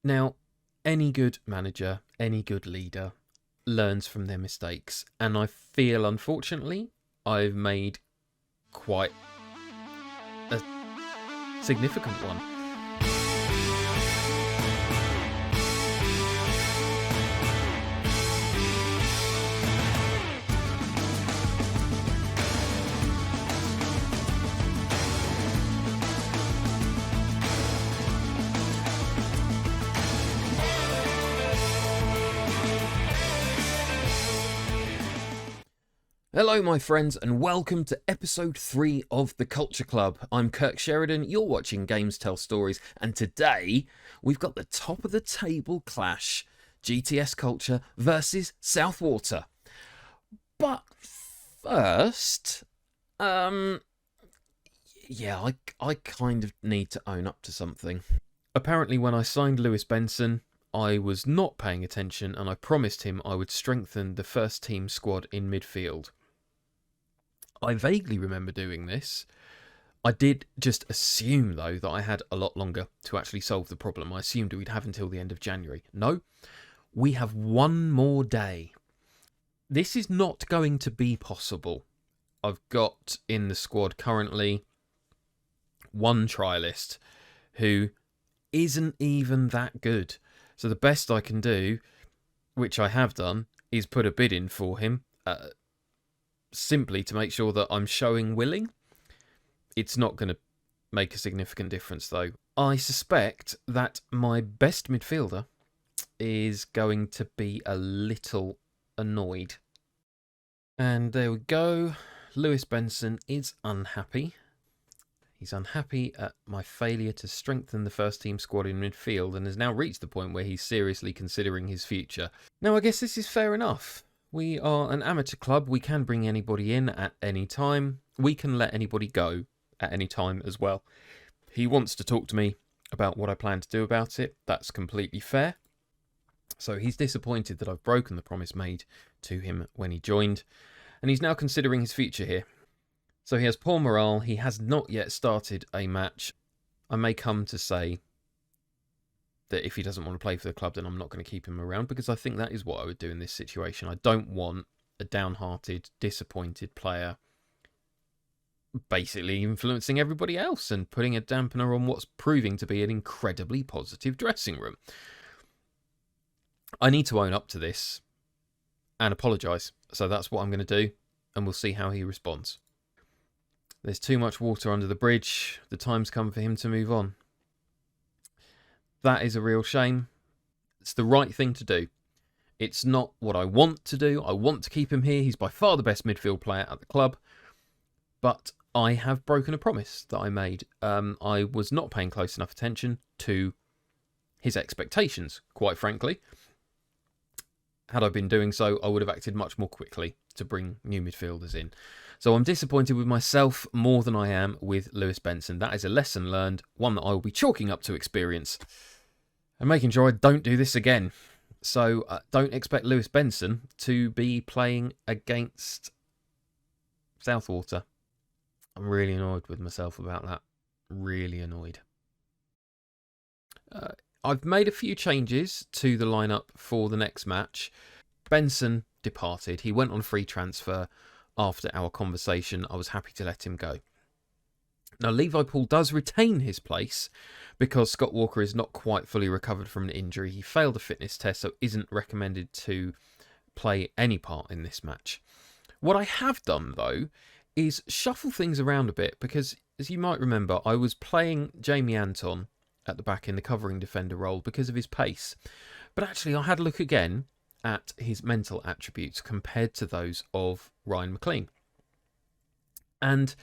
Now, any good manager, any good leader learns from their mistakes. And I feel, unfortunately, I've made quite a significant one. Hello my friends and welcome to episode 3 of The Culture Club. I'm Kirk Sheridan, you're watching Games Tell Stories, and today we've got the top of the table clash, GTS Culture versus Southwater. But first, I kind of need to own up to something. Apparently when I signed Lewis Benson, I was not paying attention and I promised him I would strengthen the first team squad in midfield. I vaguely remember doing this. I did just assume, though, that I had a lot longer to actually solve the problem. I assumed we'd have until the end of January. No, we have one more day. This is not going to be possible. I've got in the squad currently one trialist who isn't even that good. So the best I can do, which I have done, is put a bid in for him. Simply to make sure that I'm showing willing. It's not going to make a significant difference though. I suspect that my best midfielder is going to be a little annoyed. And there we go. Lewis Benson is unhappy. He's unhappy at my failure to strengthen the first team squad in midfield and has now reached the point where he's seriously considering his future. Now I guess this is fair enough. We are an amateur club. We can bring anybody in at any time. We can let anybody go at any time as well. He wants to talk to me about what I plan to do about it. That's completely fair. So he's disappointed that I've broken the promise made to him when he joined. And he's now considering his future here. So he has poor morale. He has not yet started a match. I may come to say that if he doesn't want to play for the club, then I'm not going to keep him around, because I think that is what I would do in this situation. I don't want a downhearted, disappointed player basically influencing everybody else and putting a dampener on what's proving to be an incredibly positive dressing room. I need to own up to this and apologise. So that's what I'm going to do, and we'll see how he responds. There's too much water under the bridge. The time's come for him to move on. That is a real shame. It's the right thing to do. It's not what I want to do. I want to keep him here. He's by far the best midfield player at the club. But I have broken a promise that I made. I was not paying close enough attention to his expectations, quite frankly. Had I been doing so, I would have acted much more quickly to bring new midfielders in. So I'm disappointed with myself more than I am with Lewis Benson. That is a lesson learned, one that I will be chalking up to experience and making sure I don't do this again. So don't expect Lewis Benson to be playing against Southwater. I'm really annoyed with myself about that. Really annoyed. I've made a few changes to the lineup for the next match. Benson departed. He went on free transfer after our conversation. I was happy to let him go. Now, Levi Paul does retain his place because Scott Walker is not quite fully recovered from an injury. He failed a fitness test, so isn't recommended to play any part in this match. What I have done, though, is shuffle things around a bit because, as you might remember, I was playing Jamie Anton at the back in the covering defender role because of his pace. But actually, I had a look again at his mental attributes compared to those of Ryan McLean. And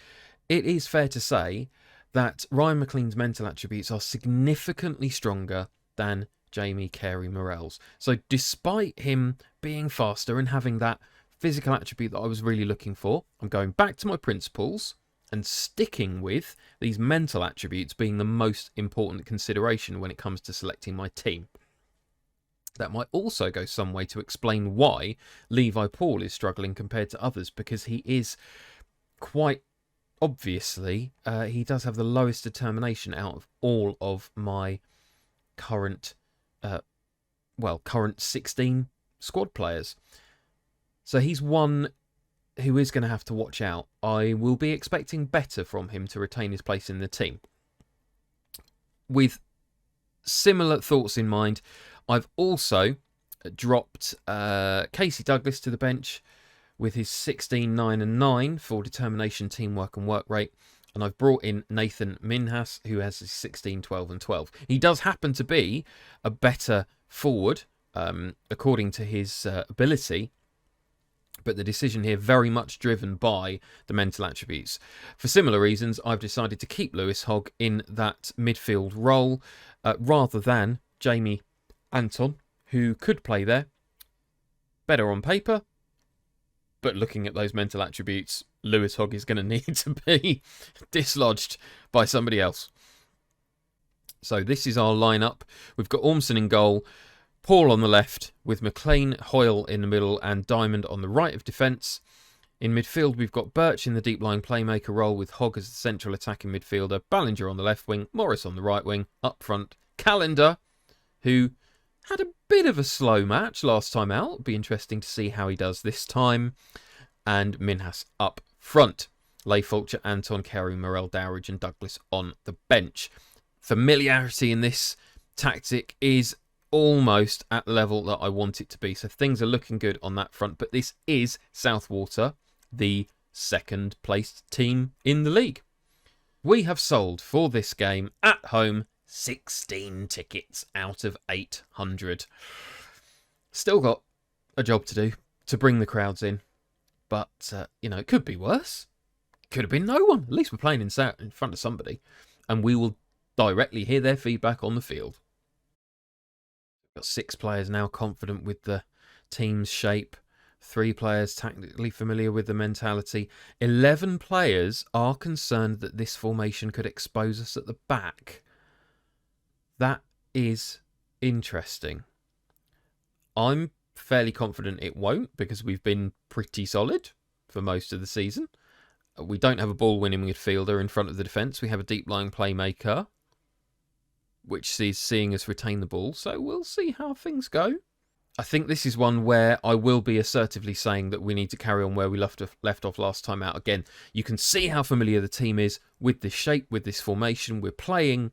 it is fair to say that Ryan McLean's mental attributes are significantly stronger than Jamie Carey Morell's. So despite him being faster and having that physical attribute that I was really looking for, I'm going back to my principles and sticking with these mental attributes being the most important consideration when it comes to selecting my team. That might also go some way to explain why Levi Paul is struggling compared to others, because he is quite obviously, he does have the lowest determination out of all of my current current 16 squad players. So he's one who is going to have to watch out. I will be expecting better from him to retain his place in the team. With similar thoughts in mind, I've also dropped Casey Douglas to the bench with his 16, 9 and 9 for determination, teamwork and work rate. And I've brought in Nathan Minhas, who has his 16, 12 and 12. He does happen to be a better forward, according to his ability. But the decision here very much driven by the mental attributes. For similar reasons, I've decided to keep Lewis Hogg in that midfield role rather than Jamie Anton, who could play there. Better on paper, but looking at those mental attributes, Lewis Hogg is going to need to be dislodged by somebody else. So this is our lineup. We've got Ormson in goal, Paul on the left, with McLean, Hoyle in the middle, and Diamond on the right of defence. In midfield, we've got Birch in the deep-lying playmaker role, with Hogg as the central attacking midfielder, Ballinger on the left wing, Morris on the right wing, up front, Callender, who had a bit of a slow match last time out. It'll be interesting to see how he does this time. And Minhas up front. Leigh Fulcher, Anton, Carey, Morel, Dowridge and Douglas on the bench. Familiarity in this tactic is almost at the level that I want it to be. So things are looking good on that front. But this is Southwater, the second placed team in the league. We have sold for this game at home 16 tickets out of 800. Still got a job to do to bring the crowds in. But, it could be worse. Could have been no one. At least we're playing in front of somebody. And we will directly hear their feedback on the field. We've got 6 players now confident with the team's shape. 3 players tactically familiar with the mentality. 11 players are concerned that this formation could expose us at the back. That is interesting. I'm fairly confident it won't, because we've been pretty solid for most of the season. We don't have a ball-winning midfielder in front of the defence. We have a deep-lying playmaker, which is seeing us retain the ball. So we'll see how things go. I think this is one where I will be assertively saying that we need to carry on where we left off last time out. Again, you can see how familiar the team is with this shape, with this formation. We're playing,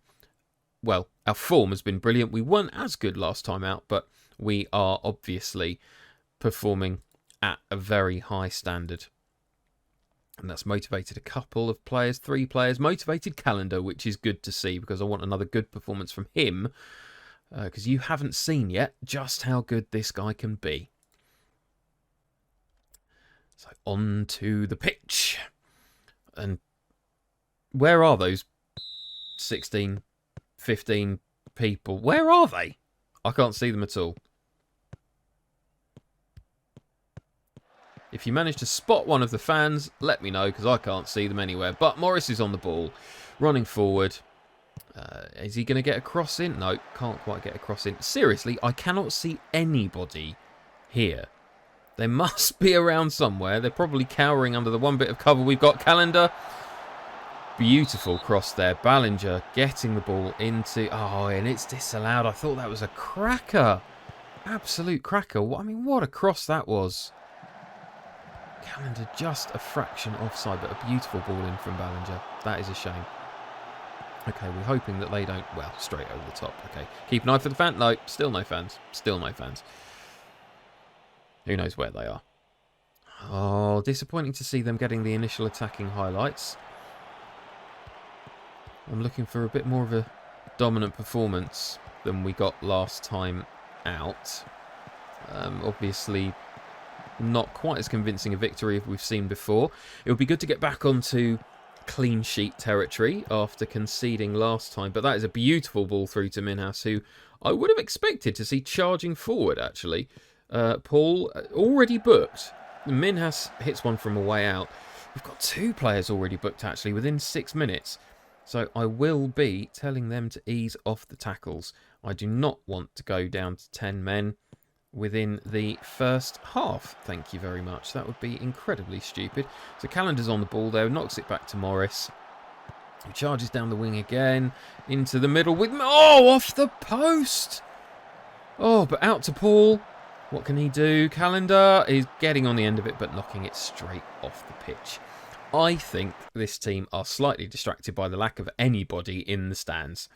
well, our form has been brilliant. We weren't as good last time out, but we are obviously performing at a very high standard. And that's motivated a couple of players, 3 players. Motivated Callender, which is good to see, because I want another good performance from him. Because you haven't seen yet just how good this guy can be. So on to the pitch. And where are those 16, 15 people? Where are they? I can't see them at all. If you manage to spot one of the fans, let me know, because I can't see them anywhere. But Morris is on the ball, running forward. Is he going to get a cross in? No, can't quite get a cross in. Seriously, I cannot see anybody here. They must be around somewhere. They're probably cowering under the one bit of cover we've got. Callender. Beautiful cross there. Ballinger getting the ball into... Oh, and it's disallowed. I thought that was a cracker. Absolute cracker. I mean, what a cross that was. Callender just a fraction offside, but a beautiful ball in from Ballinger. That is a shame. Okay, we're hoping that they don't... Well, straight over the top. Okay, keep an eye for the fan. No, still no fans. Still no fans. Who knows where they are. Oh, disappointing to see them getting the initial attacking highlights. I'm looking for a bit more of a dominant performance than we got last time out. Obviously, not quite as convincing a victory as we've seen before. It would be good to get back onto clean sheet territory after conceding last time, but that is a beautiful ball through to Minhas, who I would have expected to see charging forward, actually. Paul already booked. Minhas hits one from a way out. We've got 2 players already booked, actually, within 6 minutes. So I will be telling them to ease off the tackles. I do not want to go down to 10 men within the first half. Thank you very much. That would be incredibly stupid. So Callender's on the ball there, knocks it back to Morris, who charges down the wing again, into the middle with... Oh, off the post! Oh, but out to Paul. What can he do? Calendar is getting on the end of it, but knocking it straight off the pitch. I think this team are slightly distracted by the lack of anybody in the stands.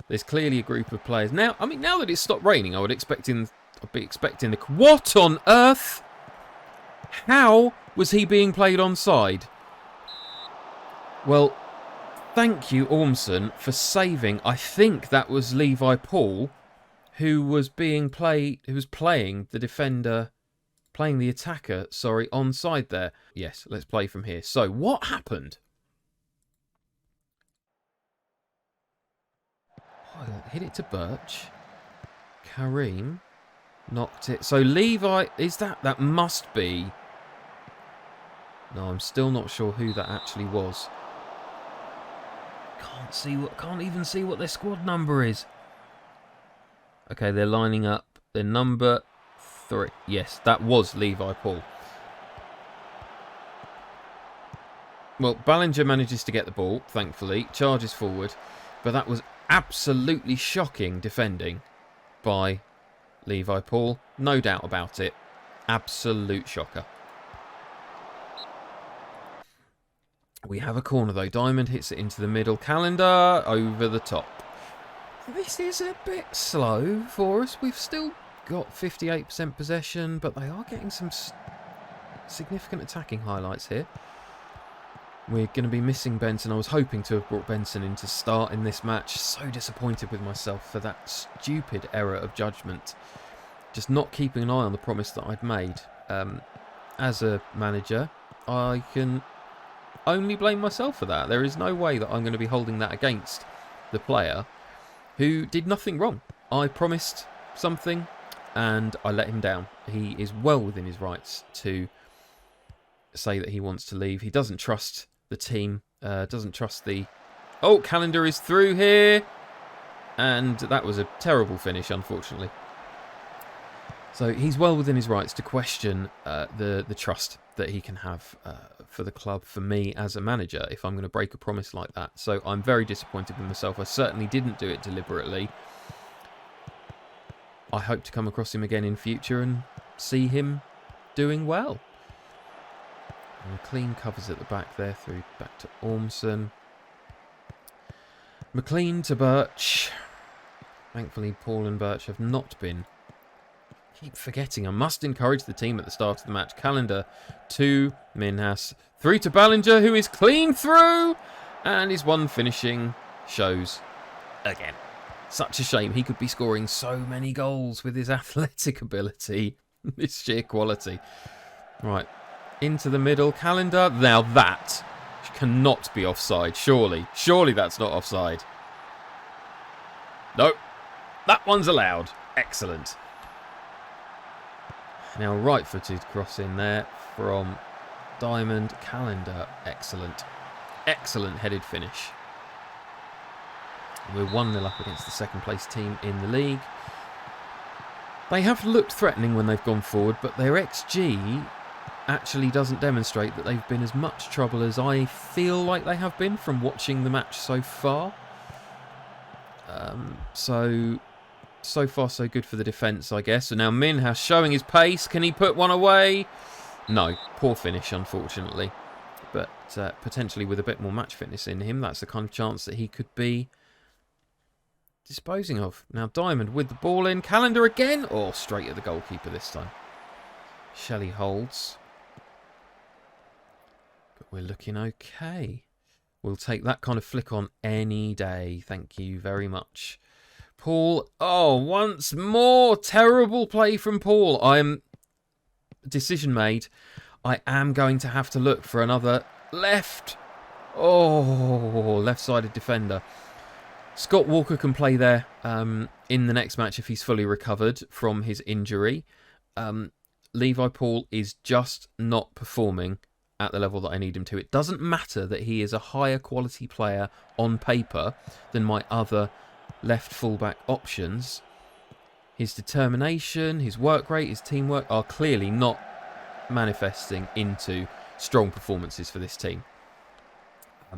There's clearly a group of players. Now that it's stopped raining, I'd be expecting the... What on earth? How was he being played onside? Well, thank you, Ormson, for saving. I think that was Levi Paul, who was playing the defender, playing the attacker, onside there. Yes, let's play from here. So, what happened? Oh, hit it to Birch. Kareem knocked it. So, Levi, that must be... No, I'm still not sure who that actually was. Can't even see what their squad number is. Okay, they're lining up. Their number 3. Yes, that was Levi Paul. Well, Ballinger manages to get the ball, thankfully. Charges forward. But that was absolutely shocking defending by Levi Paul. No doubt about it. Absolute shocker. We have a corner, though. Diamond hits it into the middle. Calendar over the top. This is a bit slow for us. We've still got 58% possession, but they are getting some significant attacking highlights here. We're going to be missing Benson. I was hoping to have brought Benson in to start in this match. So disappointed with myself for that stupid error of judgment. Just not keeping an eye on the promise that I'd made. As a manager, I can only blame myself for that. There is no way that I'm going to be holding that against the player who did nothing wrong. I promised something and I let him down. He is well within his rights to say that he wants to leave. He doesn't trust the team, doesn't trust the... Oh, Calendar is through here. And that was a terrible finish, unfortunately. So he's well within his rights to question the trust that he can have for the club, for me as a manager, if I'm going to break a promise like that. So I'm very disappointed with myself. I certainly didn't do it deliberately. I hope to come across him again in future and see him doing well. And McLean covers at the back there, through back to Ormson. McLean to Birch. Thankfully, Paul and Birch have not been... Keep forgetting, I must encourage the team at the start of the match. Calendar to Minhas. Through to Ballinger, who is clean through. And his one finishing shows again. Such a shame. He could be scoring so many goals with his athletic ability. His sheer quality. Right. Into the middle. Calendar. Now that cannot be offside. Surely. Surely that's not offside. No. That one's allowed. Excellent. Now right-footed cross in there from Diamond. Calendar. Excellent. Excellent headed finish. We're 1-0 up against the second place team in the league. They have looked threatening when they've gone forward, but their XG actually doesn't demonstrate that they've been as much trouble as I feel like they have been from watching the match so far. So far, so good for the defence, I guess. So now Minhas showing his pace. Can he put one away? No. Poor finish, unfortunately. But potentially with a bit more match fitness in him, that's the kind of chance that he could be disposing of. Now Diamond with the ball in. Calendar again. Or straight at the goalkeeper this time. Shelley holds. But we're looking okay. We'll take that kind of flick on any day. Thank you very much. Paul, oh, once more, terrible play from Paul. Decision made. I am going to have to look for another left. Oh, left-sided defender. Scott Walker can play there in the next match if he's fully recovered from his injury. Levi Paul is just not performing at the level that I need him to. It doesn't matter that he is a higher quality player on paper than my other left fullback options. His determination, his work rate, his teamwork are clearly not manifesting into strong performances for this team.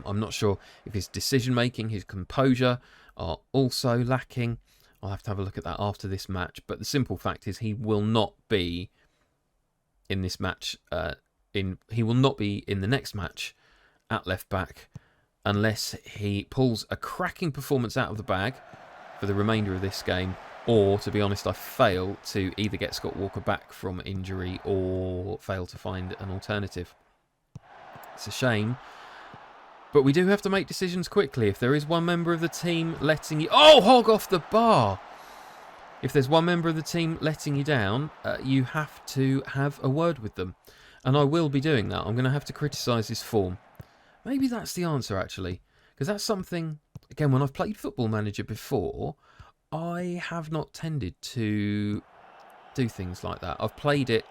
I'm not sure if his decision making, his composure are also lacking. I'll have to have a look at that after this match. But the simple fact is he will not be in this match. He will not be in the next match at left back unless he pulls a cracking performance out of the bag for the remainder of this game. Or, to be honest, I fail to either get Scott Walker back from injury or fail to find an alternative. It's a shame. But we do have to make decisions quickly. If there is one member of the team letting you... Oh, Hog off the bar! If there's one member of the team letting you down, you have to have a word with them. And I will be doing that. I'm going to have to criticise his form. Maybe that's the answer, actually. Because that's something... Again, when I've played Football Manager before, I have not tended to do things like that. I've played it...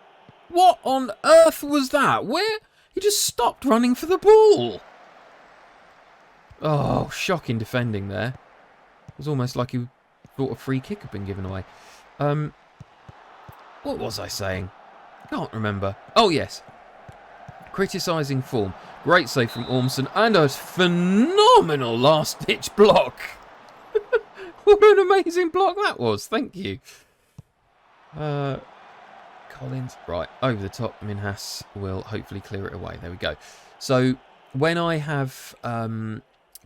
What on earth was that? Where... He just stopped running for the ball! Oh, shocking defending there. It was almost like he thought a free kick had been given away. What was I saying? Can't remember. Oh, yes. Criticising form. Great save from Ormson and a phenomenal last-ditch block. What an amazing block that was. Thank you. Collins. Right, over the top. Minhas will hopefully clear it away. There we go. So, when I have...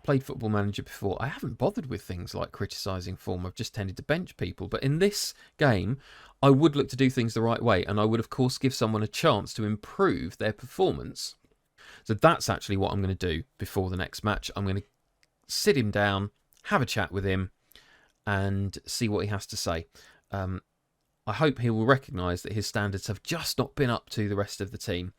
played Football Manager before, I haven't bothered with things like criticising form. I've just tended to bench people. But in this game, I would look to do things the right way. And I would, of course, give someone a chance to improve their performance. So that's actually what I'm going to do before the next match. I'm going to sit him down, have a chat with him, and see what he has to say. I hope he will recognise that his standards have just not been up to the rest of the team.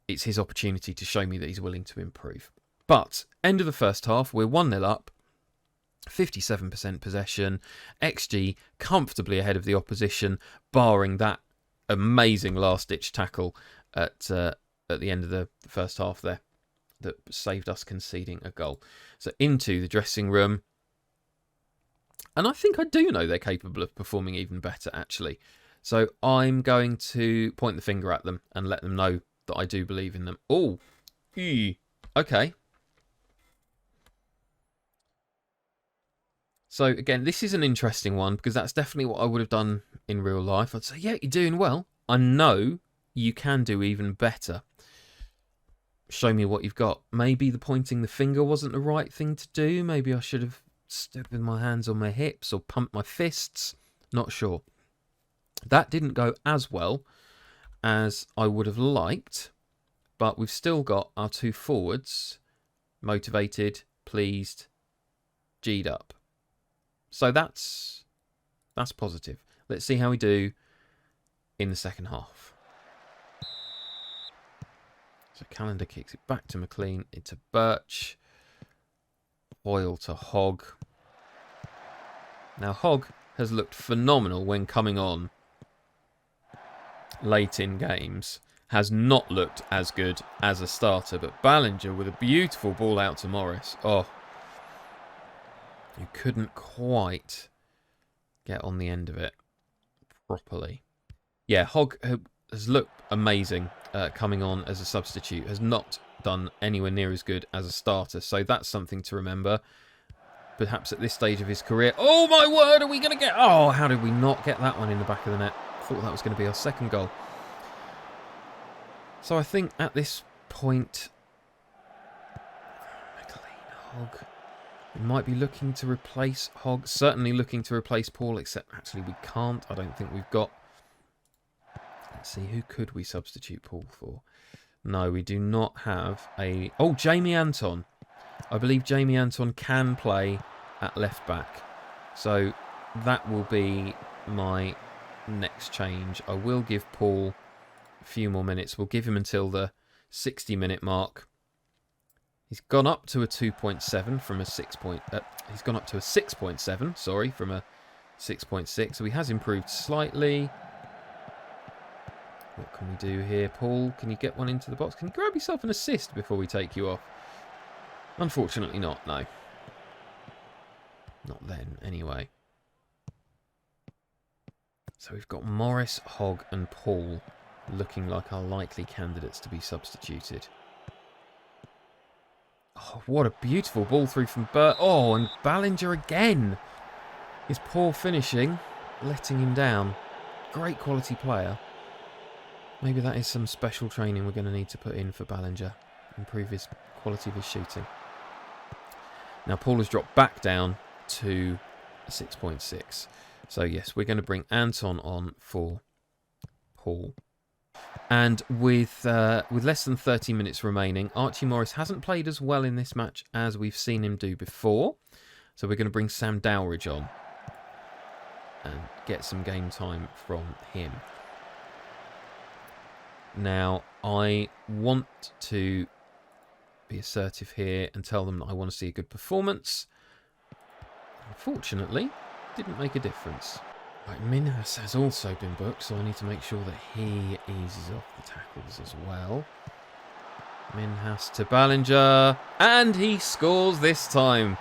It's his opportunity to show me that he's willing to improve. But, end of the first half, we're 1-0 up, 57% possession, XG comfortably ahead of the opposition, barring that amazing last-ditch tackle at the end of the first half there that saved us conceding a goal. So, into the dressing room. And I think I do know they're capable of performing even better, actually. So, I'm going to point the finger at them and let them know that I do believe in them. Oh, okay. So, again, this is an interesting one because that's definitely what I would have done in real life. I'd say, yeah, you're doing well. I know you can do even better. Show me what you've got. Maybe the pointing the finger wasn't the right thing to do. Maybe I should have stood with my hands on my hips or pumped my fists. Not sure. That didn't go as well as I would have liked. But we've still got our two forwards motivated, pleased, G'd up. So that's positive. Let's see how we do in the second half. So Callender kicks it back to McLean, into Birch. Boyle to Hogg. Now Hogg has looked phenomenal when coming on late in games. Has not looked as good as a starter, but Ballinger with a beautiful ball out to Morris. Oh, you couldn't quite get on the end of it properly. Yeah, Hogg has looked amazing coming on as a substitute. Has not done anywhere near as good as a starter. So that's something to remember. Perhaps at this stage of his career. Oh, my word, are we going to get... Oh, how did we not get that one in the back of the net? Thought that was going to be our second goal. So I think at this point... McLean, Hogg... We might be looking to replace Hogg. Certainly looking to replace Paul, except actually we can't. I don't think we've got... Let's see, who could we substitute Paul for? No, we do not have a... Oh, Jamie Anton. I believe Jamie Anton can play at left back. So that will be my next change. I will give Paul a few more minutes. We'll give him until the 60-minute mark. He's gone up to a 2.7 from a 6. He's gone up to a 6.7, sorry, from a 6.6. So he has improved slightly. What can we do here, Paul? Can you get one into the box? Can you grab yourself an assist before we take you off? Unfortunately not, no. Not then, anyway. So we've got Morris, Hogg and Paul looking like our likely candidates to be substituted. Oh, what a beautiful ball through from Burt. Oh, and Ballinger again. His poor finishing, letting him down. Great quality player. Maybe that is some special training we're going to need to put in for Ballinger. Improve his quality of his shooting. Now Paul has dropped back down to 6.6. So yes, we're going to bring Anton on for Paul. And with less than 30 minutes remaining, Archie Morris hasn't played as well in this match as we've seen him do before. So we're going to bring Sam Dowridge on and get some game time from him. Now, I want to be assertive here and tell them that I want to see a good performance. Unfortunately, didn't make a difference. Right, Minhas has also been booked, so I need to make sure that he eases off the tackles as well. Minhas to Ballinger, and he scores this time.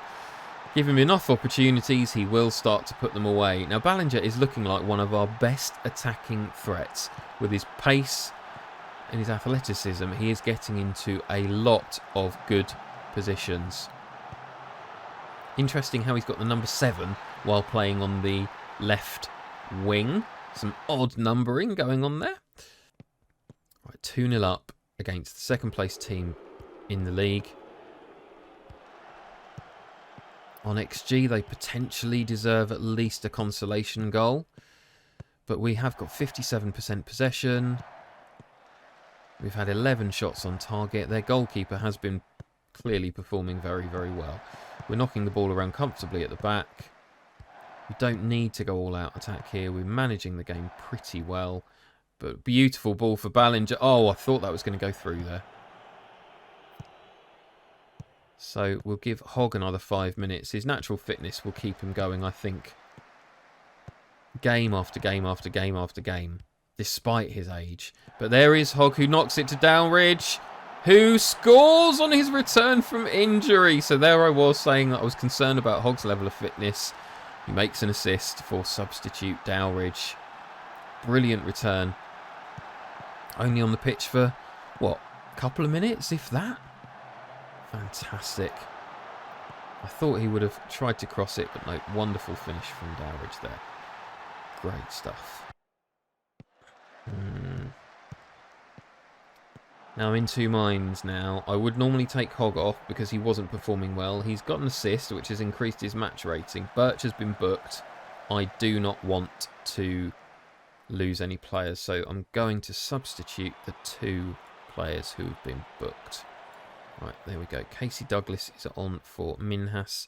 Give him enough opportunities, he will start to put them away. Now, Ballinger is looking like one of our best attacking threats. With his pace and his athleticism, he is getting into a lot of good positions. Interesting how he's got the number 7 while playing on the left wing. Some odd numbering going on there. Right, 2-0 up against the second place team in the league. On XG, they potentially deserve at least a consolation goal. But we have got 57% possession. We've had 11 shots on target. Their goalkeeper has been clearly performing very, very well. We're knocking the ball around comfortably at the back. We don't need to go all-out attack here. We're managing the game pretty well. But beautiful ball for Ballinger. Oh, I thought that was going to go through there. So we'll give Hogg another 5 minutes. His natural fitness will keep him going, I think. Game after game after game after game. Despite his age. But there is Hogg, who knocks it to Downridge, who scores on his return from injury. So there I was saying that I was concerned about Hogg's level of fitness. He makes an assist for substitute Dowridge. Brilliant return. Only on the pitch for, what, a couple of minutes, if that? Fantastic. I thought he would have tried to cross it, but no, wonderful finish from Dowridge there. Great stuff. Now I'm in two minds now. I would normally take Hogg off because he wasn't performing well. He's got an assist, which has increased his match rating. Birch has been booked. I do not want to lose any players, so I'm going to substitute the 2 players who have been booked. Right, there we go. Casey Douglas is on for Minhas.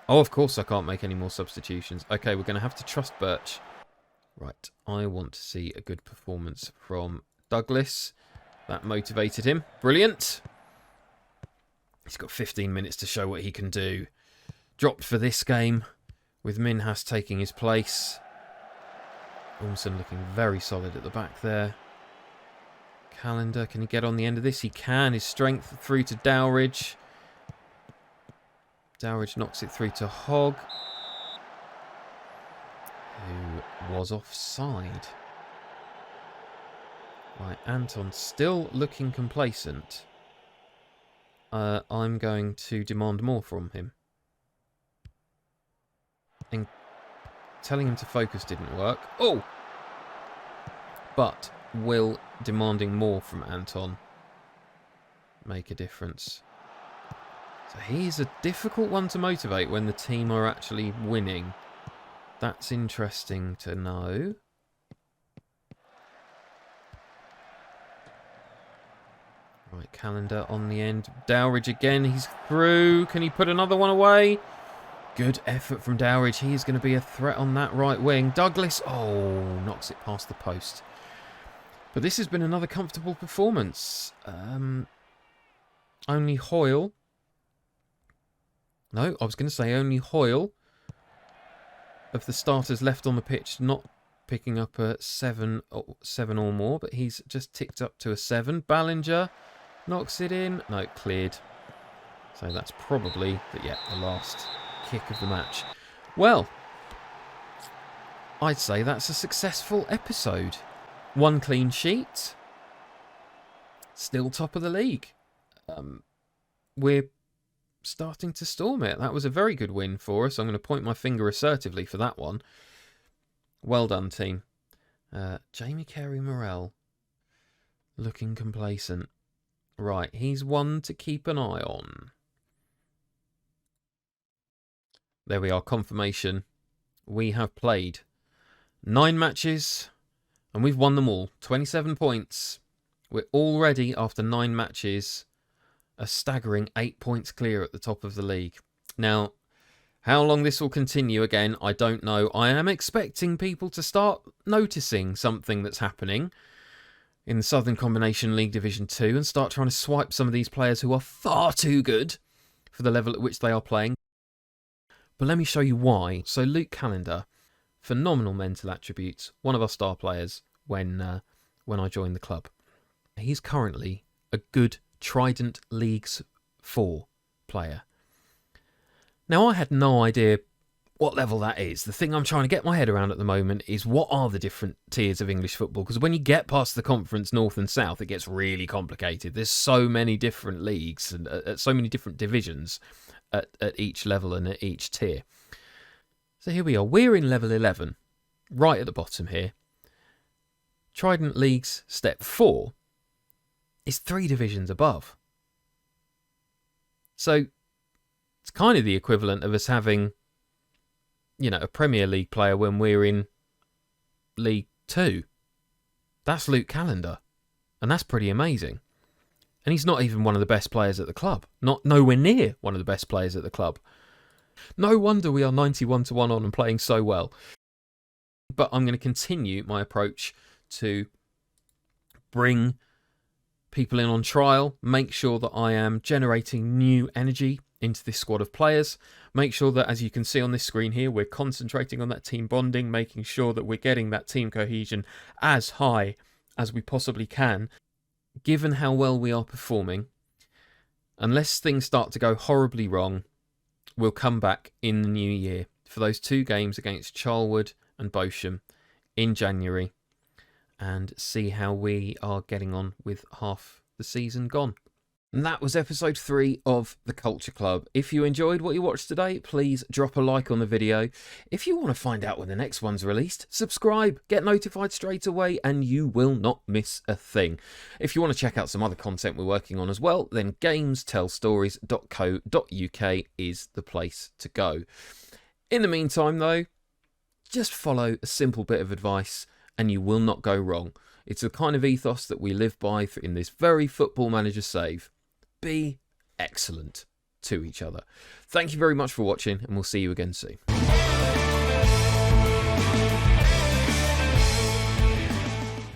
Oh, of course I can't make any more substitutions. Okay, we're going to have to trust Birch. Right, I want to see a good performance from Douglas. That motivated him. Brilliant. He's got 15 minutes to show what he can do. Dropped for this game, with Minhas taking his place. Ormson looking very solid at the back there. Calendar, can he get on the end of this? He can. His strength through to Dowridge. Dowridge knocks it through to Hogg, who was offside. Right, Anton still looking complacent. I'm going to demand more from him. And telling him to focus didn't work. Oh! But will demanding more from Anton make a difference? So he's a difficult one to motivate when the team are actually winning. That's interesting to know. Right, Calendar on the end. Dowridge again, he's through. Can he put another one away? Good effort from Dowridge. He is going to be a threat on that right wing. Douglas, oh, knocks it past the post. But this has been another comfortable performance. Only Hoyle. No, I was going to say only Hoyle of the starters left on the pitch, not picking up a 7 or more, but he's just ticked up to a 7. Ballinger knocks it in. No, cleared. So that's probably the last kick of the match. Well, I'd say that's a successful episode. 1 clean sheet. Still top of the league. We're starting to storm it. That was a very good win for us. I'm going to point my finger assertively for that one. Well done, team. Jamie Carey-Morrell looking complacent. Right, he's one to keep an eye on. There we are, confirmation. We have played 9 matches and we've won them all. 27 points. We're already, after 9 matches, a staggering 8 points clear at the top of the league. Now, how long this will continue again, I don't know. I am expecting people to start noticing something that's happening in the Southern Combination League Division 2 and start trying to swipe some of these players who are far too good for the level at which they are playing. But let me show you why. So Luke Callender, phenomenal mental attributes, one of our star players when I joined the club. He's currently a good Trident Leagues 4 player. Now, I had no idea what level that is. The thing I'm trying to get my head around at the moment is what are the different tiers of English football? Because when you get past the conference north and south, it gets really complicated. There's so many different leagues and so many different divisions at each level and at each tier. So here we are. We're in level 11, right at the bottom here. Trident Leagues Step 4 is 3 divisions above. So it's kind of the equivalent of us having, you know, a Premier League player when we're in League 2. That's Luke Callender. And that's pretty amazing. And he's not even one of the best players at the club. Nowhere near one of the best players at the club. No wonder we are 91-1 on and playing so well. But I'm going to continue my approach to bring people in on trial, make sure that I am generating new energy into this squad of players, make sure that, as you can see on this screen here, we're concentrating on that team bonding, making sure that we're getting that team cohesion as high as we possibly can, given how well we are performing. Unless things start to go horribly wrong, we'll come back in the new year for those 2 games against Charlwood and Bosham in January and see how we are getting on with half the season gone. And that was episode 3 of The Culture Club. If you enjoyed what you watched today, please drop a like on the video. If you want to find out when the next one's released, subscribe, get notified straight away, and you will not miss a thing. If you want to check out some other content we're working on as well, then gamestellstories.co.uk is the place to go. In the meantime, though, just follow a simple bit of advice and you will not go wrong. It's the kind of ethos that we live by in this very Football Manager save. Be excellent to each other. Thank you very much for watching, and we'll see you again soon.